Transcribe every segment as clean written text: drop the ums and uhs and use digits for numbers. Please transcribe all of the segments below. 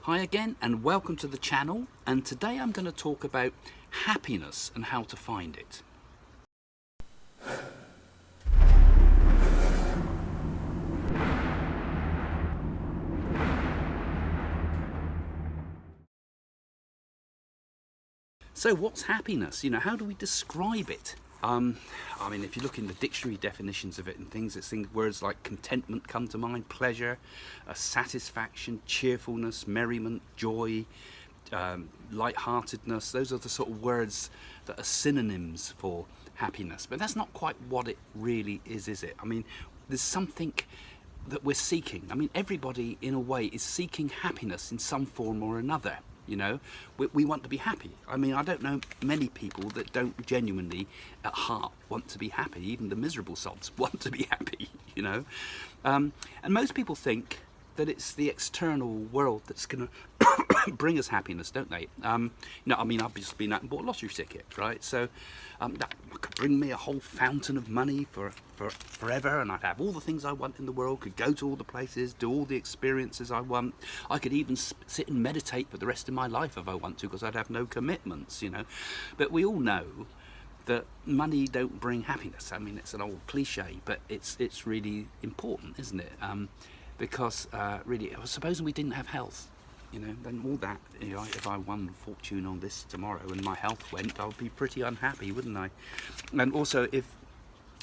Hi again and welcome to the channel, and today I'm going to talk about happiness and how to find it. So what's happiness? How do we describe it? I mean, if you look in the dictionary definitions of it and things, words like contentment come to mind, pleasure, satisfaction, cheerfulness, merriment, joy, lightheartedness. Those are the sort of words that are synonyms for happiness. But that's not quite what it really is it? I mean, there's something that we're seeking. I mean, everybody in a way is seeking happiness in some form or another. We want to be happy. I mean, I don't know many people that don't genuinely at heart want to be happy. Even the miserable sods want to be happy, and most people think that it's the external world that's going to bring us happiness, don't they? I mean, I've just been out and bought a lottery ticket, right? So that could bring me a whole fountain of money for forever, and I'd have all the things I want in the world, could go to all the places, do all the experiences I want. I could even sit and meditate for the rest of my life if I want to, because I'd have no commitments, But we all know that money don't bring happiness. I mean, it's an old cliche, but it's really important, isn't it? Because really, supposing we didn't have health, then all that, if I won a fortune on this tomorrow and my health went, I would be pretty unhappy, wouldn't I? And also, if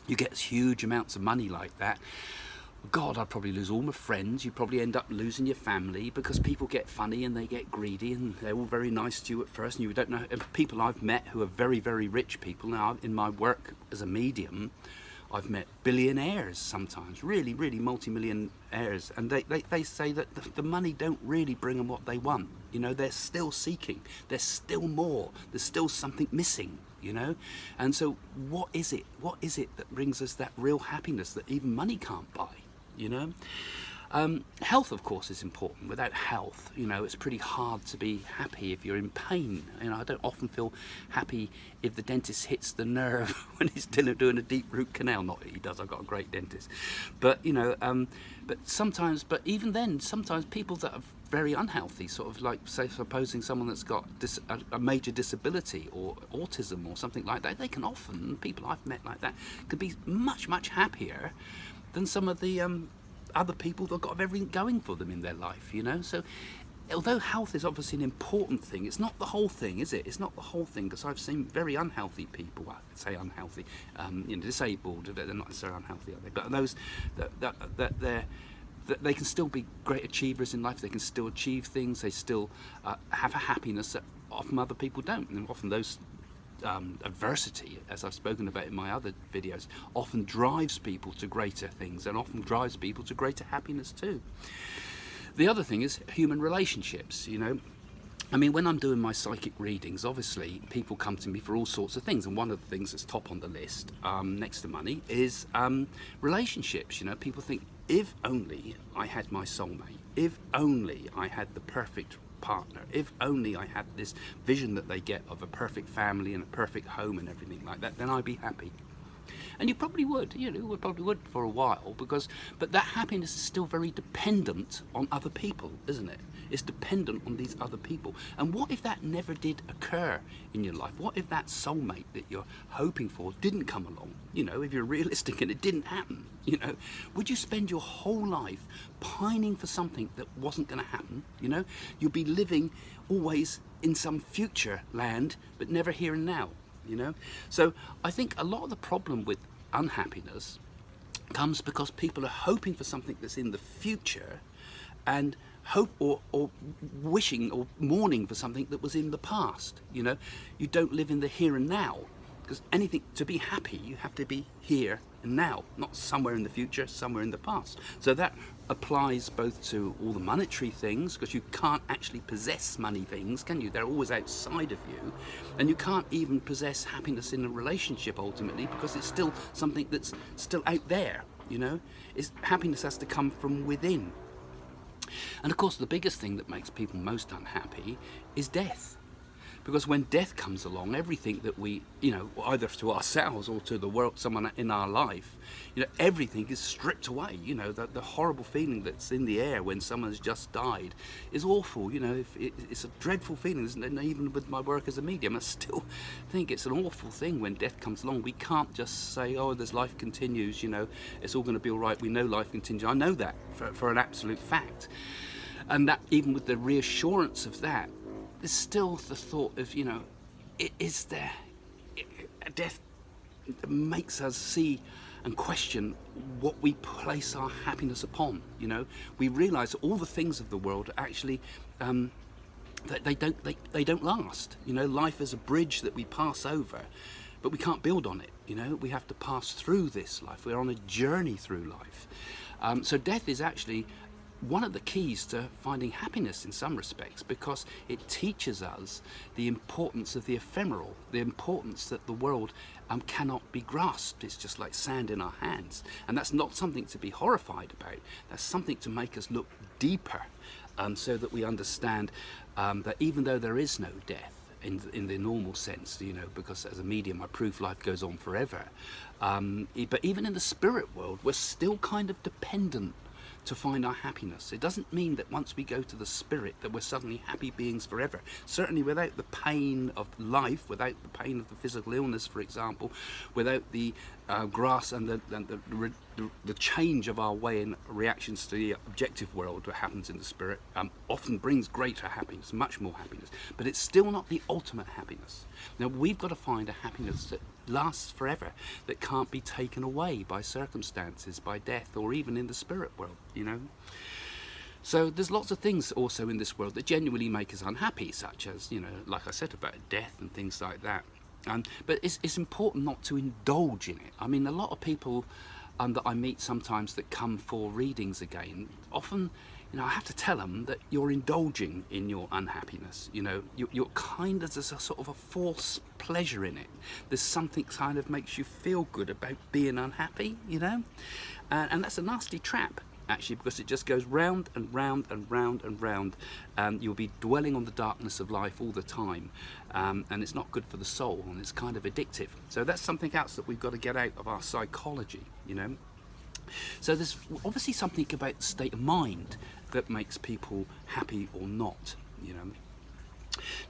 you get huge amounts of money like that, God, I'd probably lose all my friends. You'd probably end up losing your family, because people get funny and they get greedy, and they're all very nice to you at first, and you don't know. People I've met who are very, very rich people now, in my work as a medium, I've met billionaires sometimes, really, really multi-millionaires, and they say that the money don't really bring them what they want. They're still seeking. There's still more. There's still something missing, And so what is it? What is it that brings us that real happiness that even money can't buy, Health, of course, is important. Without health, it's pretty hard to be happy if you're in pain. I don't often feel happy if the dentist hits the nerve when he's still doing a deep root canal. Not that he does. I've got a great dentist, but but even then, sometimes people that are very unhealthy, sort of like, say, supposing someone that's got a major disability or autism or something like that, they can often, people I've met like that, could be much, much happier than some of the other people that have got everything going for them in their life, So although health is obviously an important thing, it's not the whole thing, is it? It's not the whole thing, because I've seen very unhealthy people, well, I say unhealthy, disabled, they're not necessarily unhealthy, are they? But those that they can still be great achievers in life, they can still achieve things, they still have a happiness that often other people don't, and often those adversity, as I've spoken about in my other videos, often drives people to greater things, and often drives people to greater happiness too. The other thing is human relationships, I mean, when I'm doing my psychic readings, obviously people come to me for all sorts of things, and one of the things that's top on the list, next to money, is relationships. People think, if only I had my soulmate, if only I had the perfect partner, if only I had this vision that they get of a perfect family and a perfect home and everything like that, then I'd be happy. And you probably would, for a while, but that happiness is still very dependent on other people, isn't it? It's dependent on these other people. And what if that never did occur in your life? What if that soulmate that you're hoping for didn't come along? If you're realistic and it didn't happen, would you spend your whole life pining for something that wasn't going to happen? You'll be living always in some future land, but never here and now. So I think a lot of the problem with unhappiness comes because people are hoping for something that's in the future, and hope or wishing or mourning for something that was in the past. You don't live in the here and now, because to be happy, you have to be here and now, not somewhere in the future, somewhere in the past. So that applies both to all the monetary things, because you can't actually possess money things, can you? They're always outside of you. And you can't even possess happiness in a relationship ultimately, because it's still something that's still out there, Happiness has to come from within. And of course, the biggest thing that makes people most unhappy is death. Because when death comes along, everything that we, either to ourselves or to the world, someone in our life, everything is stripped away. The horrible feeling that's in the air when someone's just died is awful. It's a dreadful feeling, isn't it? And even with my work as a medium, I still think it's an awful thing when death comes along. We can't just say, oh, there's life continues, it's all going to be all right. We know life continues. I know that for an absolute fact. And that even with the reassurance of that, there's still the thought of, is there death makes us see and question what we place our happiness upon. We realise that all the things of the world are actually they don't last. Life is a bridge that we pass over, but we can't build on it. We have to pass through this life. We're on a journey through life. So death is actually one of the keys to finding happiness in some respects, because it teaches us the importance of the ephemeral, the importance that the world cannot be grasped. It's just like sand in our hands. And that's not something to be horrified about. That's something to make us look deeper, so that we understand that even though there is no death in the normal sense, because as a medium I prove life goes on forever, but even in the spirit world we're still kind of dependent to find our happiness. It doesn't mean that once we go to the spirit that we're suddenly happy beings forever. Certainly without the pain of life, without the pain of the physical illness, for example, without the grass and the change of our way in reactions to the objective world that happens in the spirit, often brings greater happiness, much more happiness. But it's still not the ultimate happiness. Now we've got to find a happiness that lasts forever, that can't be taken away by circumstances, by death, or even in the spirit world, So there's lots of things also in this world that genuinely make us unhappy, such as, like I said, about death and things like that. But it's important not to indulge in it. I mean, a lot of people that I meet sometimes that come for readings again, often, I have to tell them that you're indulging in your unhappiness. You're kind of, there's a sort of a false pleasure in it. There's something kind of makes you feel good about being unhappy, and that's a nasty trap, actually, because it just goes round and round and round and round. You'll be dwelling on the darkness of life all the time, and it's not good for the soul, and it's kind of addictive. So that's something else that we've got to get out of our psychology, So there's obviously something about the state of mind that makes people happy or not,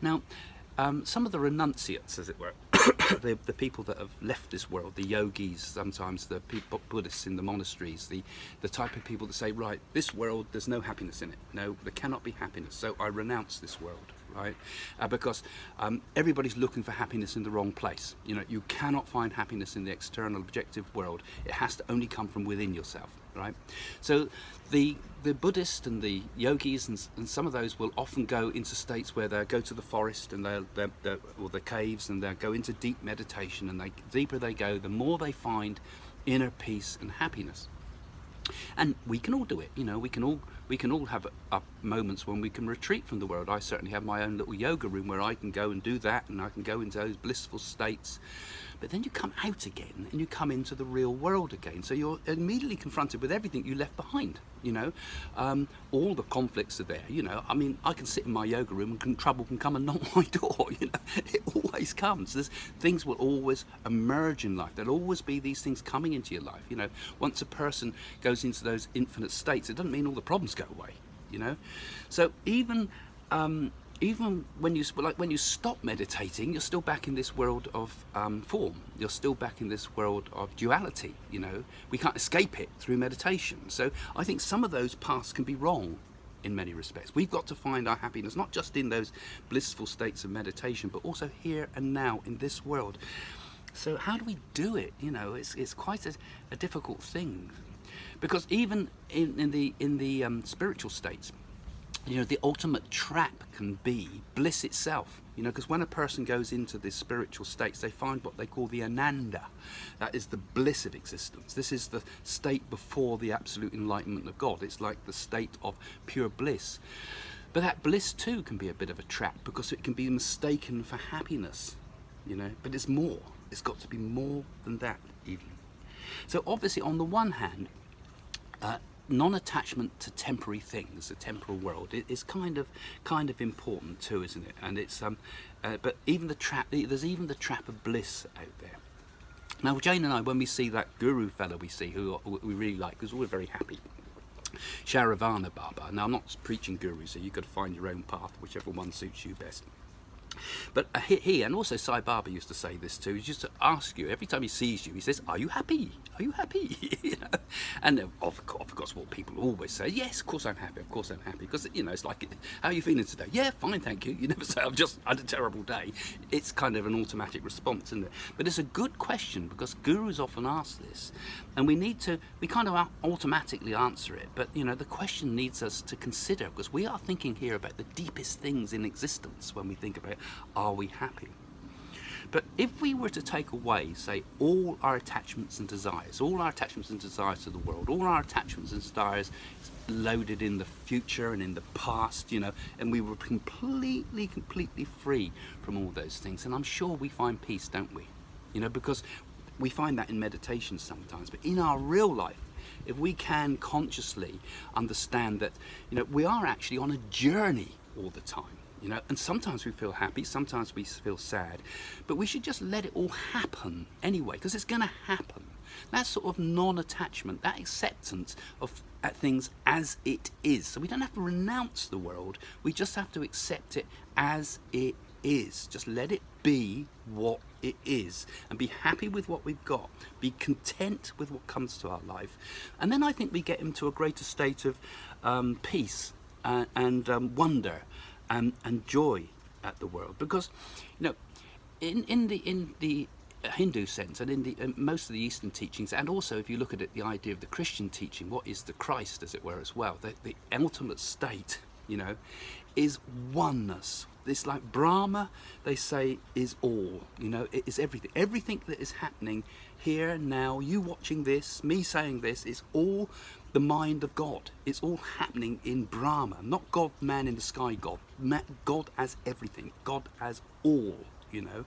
Now, some of the renunciates, as it were, the people that have left this world, the yogis, sometimes the Buddhists in the monasteries, the type of people that say, right, this world, there's no happiness in it. No, there cannot be happiness, so I renounce this world, right? Because everybody's looking for happiness in the wrong place. You cannot find happiness in the external objective world. It has to only come from within yourself, right? So the Buddhists and the yogis and some of those will often go into states where they go to the forest and or the caves, and they'll go into deep meditation, and the deeper they go, the more they find inner peace and happiness. And we can all do it, we can all have moments when we can retreat from the world. I certainly have my own little yoga room where I can go and do that, and I can go into those blissful states. But then you come out again and you come into the real world again. So you're immediately confronted with everything you left behind, all the conflicts are there, I mean, I can sit in my yoga room and trouble can come and knock my door, it always comes. Things will always emerge in life. There'll always be these things coming into your life, Once a person goes into those infinite states, it doesn't mean all the problems go away, So even when you stop meditating, you're still back in this world of form. You're still back in this world of duality. We can't escape it through meditation. So I think some of those paths can be wrong in many respects. We've got to find our happiness not just in those blissful states of meditation, but also here and now in this world. So how do we do it? It's quite a difficult thing, because even in the spiritual states, the ultimate trap can be bliss itself, because when a person goes into these spiritual states, they find what they call the ananda. That is the bliss of existence. This is the state before the absolute enlightenment of God. It's like the state of pure bliss. But that bliss too can be a bit of a trap, because it can be mistaken for happiness, but it's more. It's got to be more than that even. So obviously, on the one hand, non-attachment to temporary things, the temporal world, is kind of important too, isn't it? And it's but even there's even the trap of bliss out there. Now, Jane and I, when we see that guru fellow we see, who we really like, because we're very happy, Sharavana Baba. Now, I'm not preaching gurus, so you've got to find your own path, whichever one suits you best. But he, and also Sai Baba used to say this too, he used to ask you, every time he sees you, he says, are you happy? Are you happy? You know? And of course, what people always say, yes, of course I'm happy, of course I'm happy. Because, you know, it's like, how are you feeling today? Yeah, fine, thank you. You never say, I've just had a terrible day. It's kind of an automatic response, isn't it? But it's a good question, because gurus often ask this. And we kind of automatically answer it. But, you know, the question needs us to consider, because we are thinking here about the deepest things in existence when we think about, are we happy? But if we were to take away, say, all our attachments and desires to the world, all our attachments and desires loaded in the future and in the past, you know, and we were completely free from all those things, and I'm sure we find peace, don't we? You know, because we find that in meditation sometimes, but in our real life, if we can consciously understand that, you know, we are actually on a journey all the time. You know, and sometimes we feel happy, sometimes we feel sad, but we should just let it all happen anyway, because it's going to happen. That sort of non-attachment, that acceptance of things as it is. So we don't have to renounce the world, we just have to accept it as it is. Just let it be what it is, and be happy with what we've got, be content with what comes to our life, and then I think we get into a greater state of peace and wonder. And joy at the world, because, you know, in the Hindu sense, and in most of the Eastern teachings, and also if you look at it, the idea of the Christian teaching, what is the Christ, as it were, as well, the ultimate state, you know, is oneness. It's like Brahma, they say, is all, you know, it is everything. Everything that is happening here, now, you watching this, me saying this, is all the mind of God. It's all happening in Brahma, not God, man in the sky, God. God as everything, God as all, you know.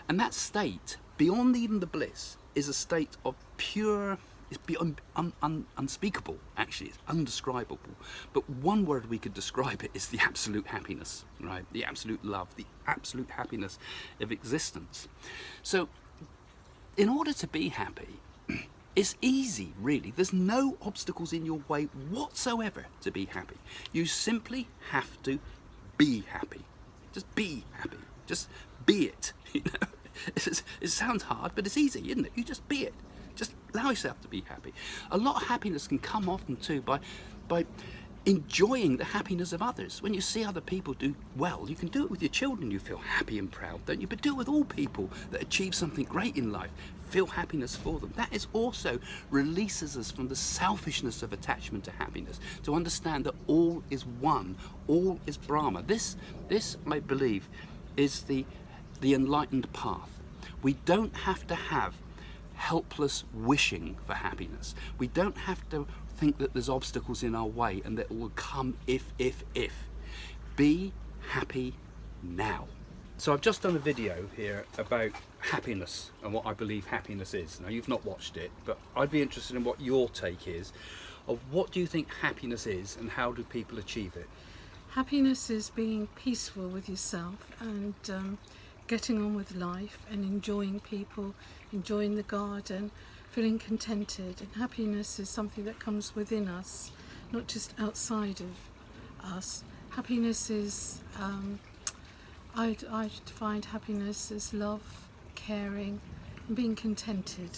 And that state, beyond even the bliss, is a state of pure, it's beyond unspeakable, actually, it's undescribable. But one word we could describe it is the absolute happiness, right? The absolute love, the absolute happiness of existence. So, in order to be happy, it's easy, really. There's no obstacles in your way whatsoever to be happy. You simply have to be happy. Just be happy. Just be it. You know, it sounds hard, but it's easy, isn't it? You just be it. Just allow yourself to be happy. A lot of happiness can come often too by enjoying the happiness of others. When you see other people do well, you can do it with your children, you feel happy and proud, don't you? But do it with all people that achieve something great in life. Feel happiness for them. That is also releases us from the selfishness of attachment to happiness, to understand that all is one, all is Brahma. This I believe, is the enlightened path. We don't have to have helpless wishing for happiness. We don't have to think that there's obstacles in our way and that it will come if. Be happy now. So I've just done a video here about happiness and what I believe happiness is. Now, you've not watched it, but I'd be interested in what your take is of what do you think happiness is and how do people achieve it? Happiness is being peaceful with yourself and getting on with life and enjoying people, enjoying the garden, feeling contented. And happiness is something that comes within us, not just outside of us. Happiness is, I find happiness as love, caring, and being contented.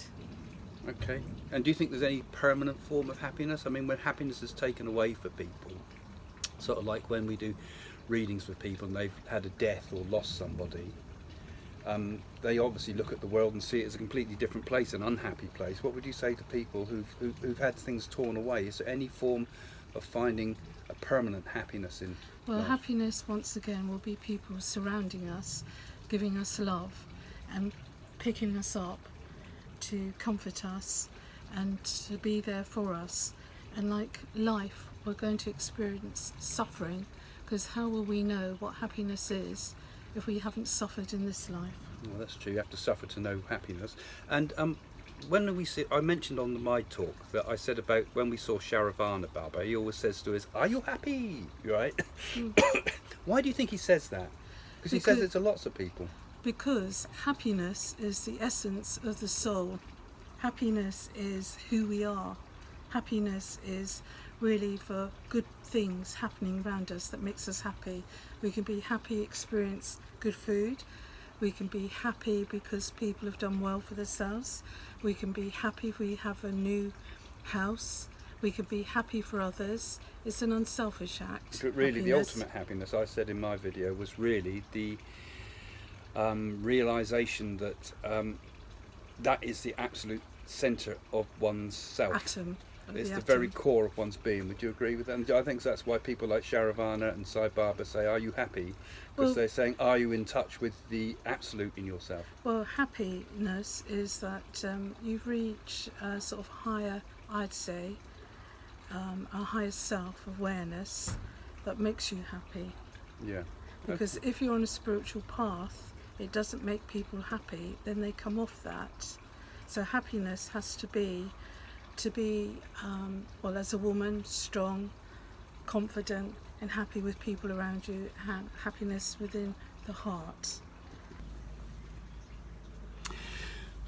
Okay. And do you think there's any permanent form of happiness? I mean, when happiness is taken away for people, sort of like when we do readings with people and they've had a death or lost somebody, they obviously look at the world and see it as a completely different place, an unhappy place. What would you say to people who've had things torn away? Is there any form of finding a permanent happiness in Well, life? happiness, once again, will be people surrounding us, giving us love and picking us up to comfort us and to be there for us. And like life, we're going to experience suffering, because how will we know what happiness is if we haven't suffered in this life? Well, that's true. You have to suffer to know happiness. And when we see, I mentioned on my talk that I said about when we saw Sharavana Baba, he always says to us, "Are you happy?" Right? Why do you think he says that? Because he says it to lots of people. Because happiness is the essence of the soul. Happiness is who we are. Happiness is really for good things happening around us that makes us happy. We can be happy, experience good food. We can be happy because people have done well for themselves. We can be happy if we have a new house. We can be happy for others. It's an unselfish act. But really, the ultimate happiness, I said in my video, was really the realization that that is the absolute centre of one's self. Atom. It's the very core of one's being. Would you agree with that? And I think that's why people like Sharavana and Sai Baba say, "Are you happy?" Because they're saying, "Are you in touch with the absolute in yourself?" Well, happiness is that you've reached a sort of higher, I'd say, a higher self-awareness that makes you happy. Yeah. Because if you're on a spiritual path, it doesn't make people happy, then they come off that. So happiness has to be, well, as a woman, strong, confident, and happy with people around you, happiness within the heart.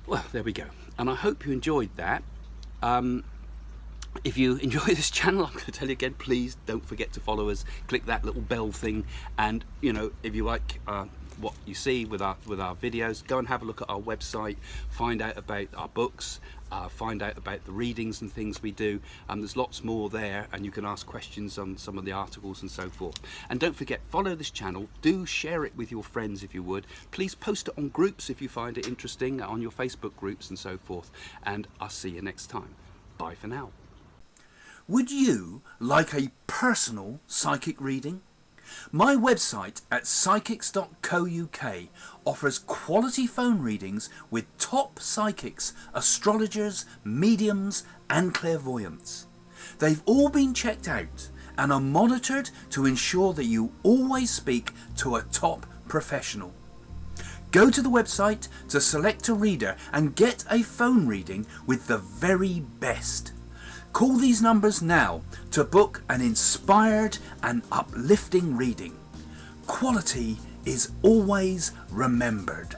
Well, there we go. And I hope you enjoyed that. If you enjoy this channel, I'm going to tell you again, please don't forget to follow us. Click that little bell thing. And, you know, if you like what you see with our videos, go and have a look at our website, find out about our books, find out about the readings and things we do. There's lots more there, and you can ask questions on some of the articles and so forth. And don't forget, follow this channel. Do share it with your friends if you would. Please post it on groups if you find it interesting, on your Facebook groups and so forth. And I'll see you next time. Bye for now. Would you like a personal psychic reading? My website at psychics.co.uk offers quality phone readings with top psychics, astrologers, mediums and clairvoyants. They've all been checked out and are monitored to ensure that you always speak to a top professional. Go to the website to select a reader and get a phone reading with the very best. Call these numbers now to book an inspired and uplifting reading. Quality is always remembered.